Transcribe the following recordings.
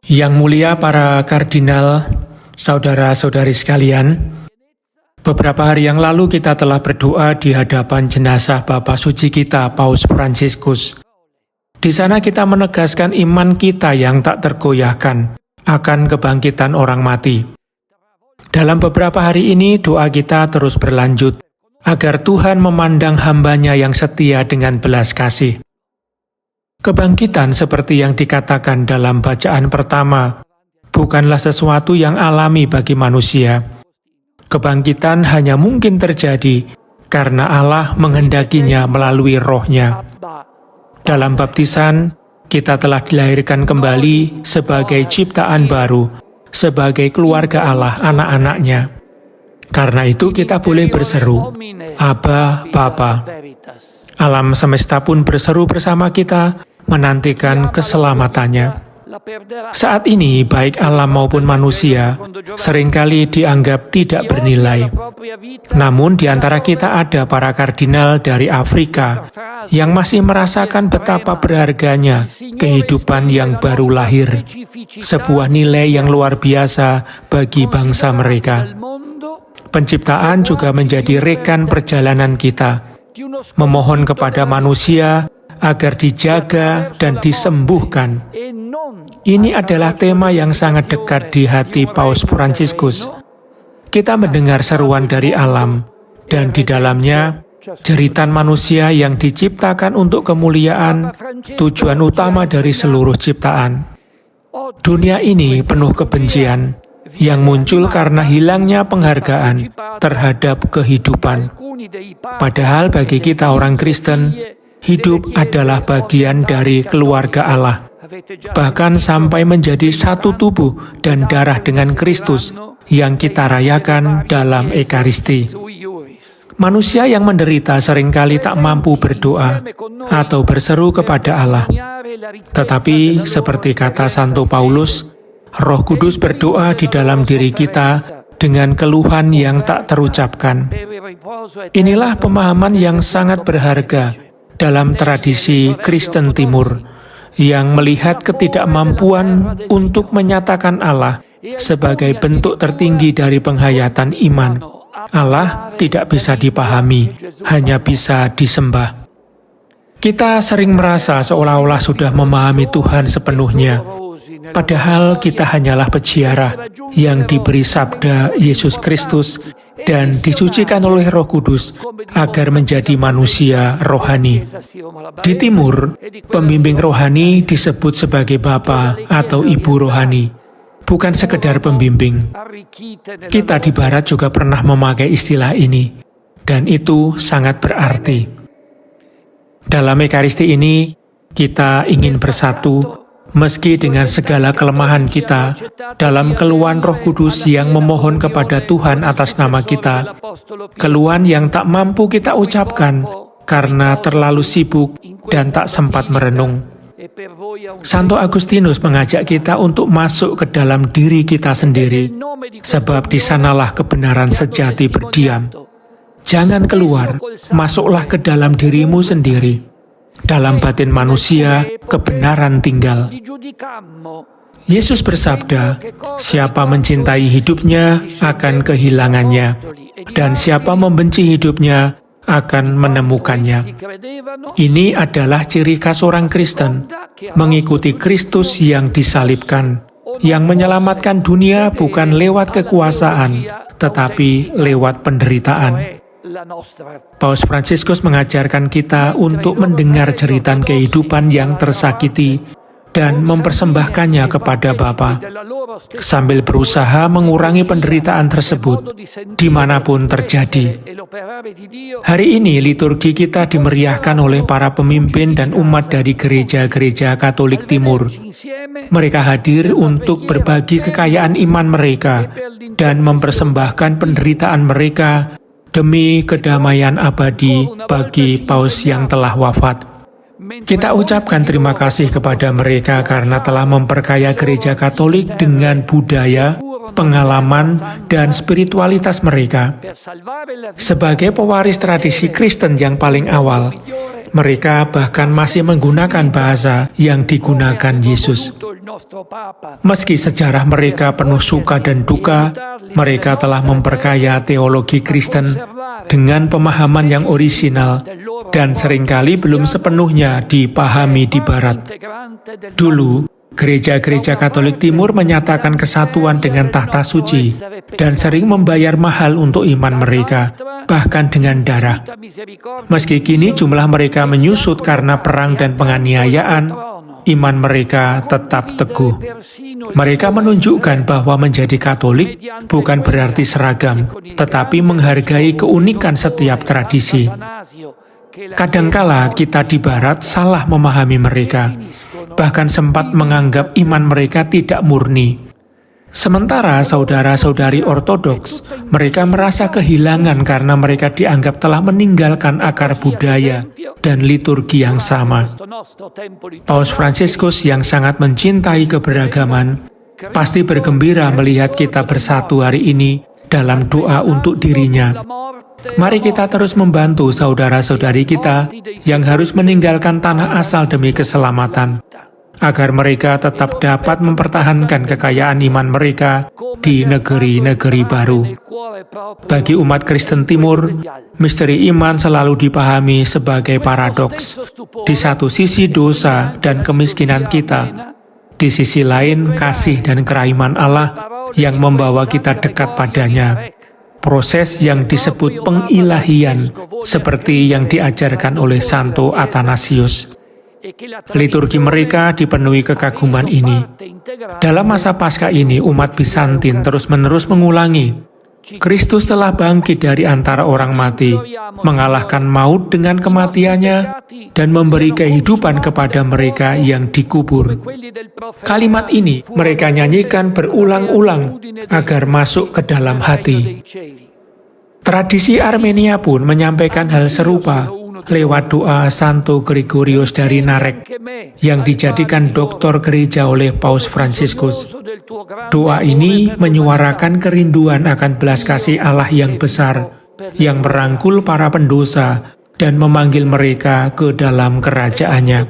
Yang mulia para kardinal, saudara-saudari sekalian, beberapa hari yang lalu kita telah berdoa di hadapan jenazah Bapa Suci kita, Paus Fransiskus. Di sana kita menegaskan iman kita yang tak tergoyahkan akan kebangkitan orang mati. Dalam beberapa hari ini doa kita terus berlanjut, agar Tuhan memandang hamba-Nya yang setia dengan belas kasih. Kebangkitan seperti yang dikatakan dalam bacaan pertama, bukanlah sesuatu yang alami bagi manusia. Kebangkitan hanya mungkin terjadi karena Allah menghendakinya melalui Roh-Nya. Dalam baptisan, kita telah dilahirkan kembali sebagai ciptaan baru, sebagai keluarga Allah, anak-anak-Nya. Karena itu kita boleh berseru, Aba, Bapa. Alam semesta pun berseru bersama kita, menantikan keselamatannya. Saat ini, baik alam maupun manusia seringkali dianggap tidak bernilai. Namun di antara kita ada para kardinal dari Afrika yang masih merasakan betapa berharganya kehidupan yang baru lahir, sebuah nilai yang luar biasa bagi bangsa mereka. Penciptaan juga menjadi rekan perjalanan kita, memohon kepada manusia agar dijaga dan disembuhkan. Ini adalah tema yang sangat dekat di hati Paus Fransiskus. Kita mendengar seruan dari alam, dan di dalamnya jeritan manusia yang diciptakan untuk kemuliaan, tujuan utama dari seluruh ciptaan. Dunia ini penuh kebencian, yang muncul karena hilangnya penghargaan terhadap kehidupan. Padahal bagi kita orang Kristen, hidup adalah bagian dari keluarga Allah, bahkan sampai menjadi satu tubuh dan darah dengan Kristus yang kita rayakan dalam Ekaristi. Manusia yang menderita seringkali tak mampu berdoa atau berseru kepada Allah. Tetapi seperti kata Santo Paulus, Roh Kudus berdoa di dalam diri kita dengan keluhan yang tak terucapkan. Inilah pemahaman yang sangat berharga dalam tradisi Kristen Timur, yang melihat ketidakmampuan untuk menyatakan Allah sebagai bentuk tertinggi dari penghayatan iman. Allah tidak bisa dipahami, hanya bisa disembah. Kita sering merasa seolah-olah sudah memahami Tuhan sepenuhnya, padahal kita hanyalah peziarah yang diberi sabda Yesus Kristus dan disucikan oleh Roh Kudus agar menjadi manusia rohani. Di Timur, pembimbing rohani disebut sebagai Bapa atau Ibu rohani, bukan sekedar pembimbing. Kita di Barat juga pernah memakai istilah ini, dan itu sangat berarti. Dalam Ekaristi ini, kita ingin bersatu, meski dengan segala kelemahan kita, dalam keluhan Roh Kudus yang memohon kepada Tuhan atas nama kita, keluhan yang tak mampu kita ucapkan karena terlalu sibuk dan tak sempat merenung. Santo Agustinus mengajak kita untuk masuk ke dalam diri kita sendiri, sebab di sanalah kebenaran sejati berdiam. Jangan keluar, masuklah ke dalam dirimu sendiri. Dalam batin manusia, kebenaran tinggal. Yesus bersabda, siapa mencintai hidupnya akan kehilangannya, dan siapa membenci hidupnya akan menemukannya. Ini adalah ciri khas orang Kristen, mengikuti Kristus yang disalibkan, yang menyelamatkan dunia bukan lewat kekuasaan, tetapi lewat penderitaan. Paus Fransiskus mengajarkan kita untuk mendengar jeritan kehidupan yang tersakiti dan mempersembahkannya kepada Bapa, sambil berusaha mengurangi penderitaan tersebut dimanapun terjadi. Hari ini liturgi kita dimeriahkan oleh para pemimpin dan umat dari gereja-gereja Katolik Timur. Mereka hadir untuk berbagi kekayaan iman mereka dan mempersembahkan penderitaan mereka demi kedamaian abadi bagi Paus yang telah wafat. Kita ucapkan terima kasih kepada mereka karena telah memperkaya gereja Katolik dengan budaya, pengalaman, dan spiritualitas mereka. Sebagai pewaris tradisi Kristen yang paling awal, Mereka bahkan masih menggunakan bahasa yang digunakan Yesus. Meski sejarah mereka penuh suka dan duka, mereka telah memperkaya teologi Kristen dengan pemahaman yang orisinal dan seringkali belum sepenuhnya dipahami di Barat. Dulu, gereja-gereja Katolik Timur menyatakan kesatuan dengan tahta suci dan sering membayar mahal untuk iman mereka, bahkan dengan darah. Meski kini jumlah mereka menyusut karena perang dan penganiayaan, iman mereka tetap teguh. Mereka menunjukkan bahwa menjadi Katolik bukan berarti seragam, tetapi menghargai keunikan setiap tradisi. Kadangkala kita di Barat salah memahami mereka, bahkan sempat menganggap iman mereka tidak murni. Sementara saudara-saudari Ortodoks, mereka merasa kehilangan karena mereka dianggap telah meninggalkan akar budaya dan liturgi yang sama. Paus Fransiskus yang sangat mencintai keberagaman, pasti bergembira melihat kita bersatu hari ini dalam doa untuk dirinya. Mari kita terus membantu saudara-saudari kita yang harus meninggalkan tanah asal demi keselamatan, agar mereka tetap dapat mempertahankan kekayaan iman mereka di negeri-negeri baru. Bagi umat Kristen Timur, misteri iman selalu dipahami sebagai paradoks. Di satu sisi dosa dan kemiskinan kita, di sisi lain kasih dan kerahiman Allah yang membawa kita dekat padanya. Proses yang disebut pengilahian, seperti yang diajarkan oleh Santo Athanasius. Liturgi mereka dipenuhi kekaguman ini. Dalam masa Paskah ini, umat Bizantin terus-menerus mengulangi, Kristus telah bangkit dari antara orang mati, mengalahkan maut dengan kematiannya, dan memberi kehidupan kepada mereka yang dikubur. Kalimat ini mereka nyanyikan berulang-ulang agar masuk ke dalam hati. Tradisi Armenia pun menyampaikan hal serupa lewat doa Santo Gregorius dari Narek yang dijadikan doktor gereja oleh Paus Fransiskus. Doa ini menyuarakan kerinduan akan belas kasih Allah yang besar, yang merangkul para pendosa dan memanggil mereka ke dalam kerajaannya.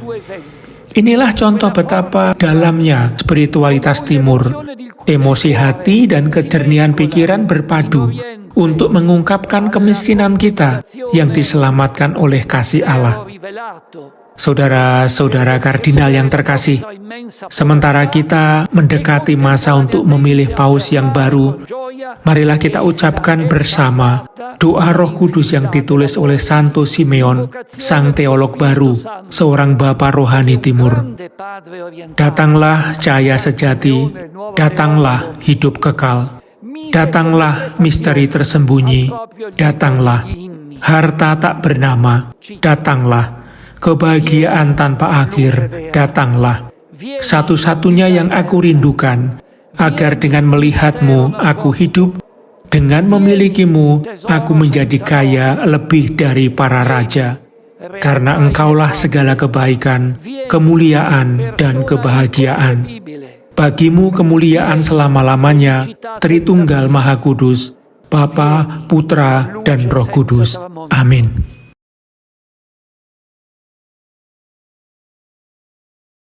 Inilah contoh betapa dalamnya spiritualitas Timur. Emosi hati dan kejernihan pikiran berpadu untuk mengungkapkan kemiskinan kita yang diselamatkan oleh kasih Allah. Saudara-saudara kardinal yang terkasih, sementara kita mendekati masa untuk memilih paus yang baru, marilah kita ucapkan bersama doa Roh Kudus yang ditulis oleh Santo Simeon, sang teolog baru, seorang bapa rohani Timur. Datanglah cahaya sejati, datanglah hidup kekal, datanglah misteri tersembunyi, datanglah harta tak bernama, datanglah kebahagiaan tanpa akhir, datanglah. Satu-satunya yang aku rindukan, agar dengan melihatmu aku hidup, dengan memilikimu aku menjadi kaya lebih dari para raja. Karena engkaulah segala kebaikan, kemuliaan, dan kebahagiaan. Bagimu kemuliaan selama-lamanya, Tritunggal Maha Kudus, Bapa, Putra, dan Roh Kudus. Amin.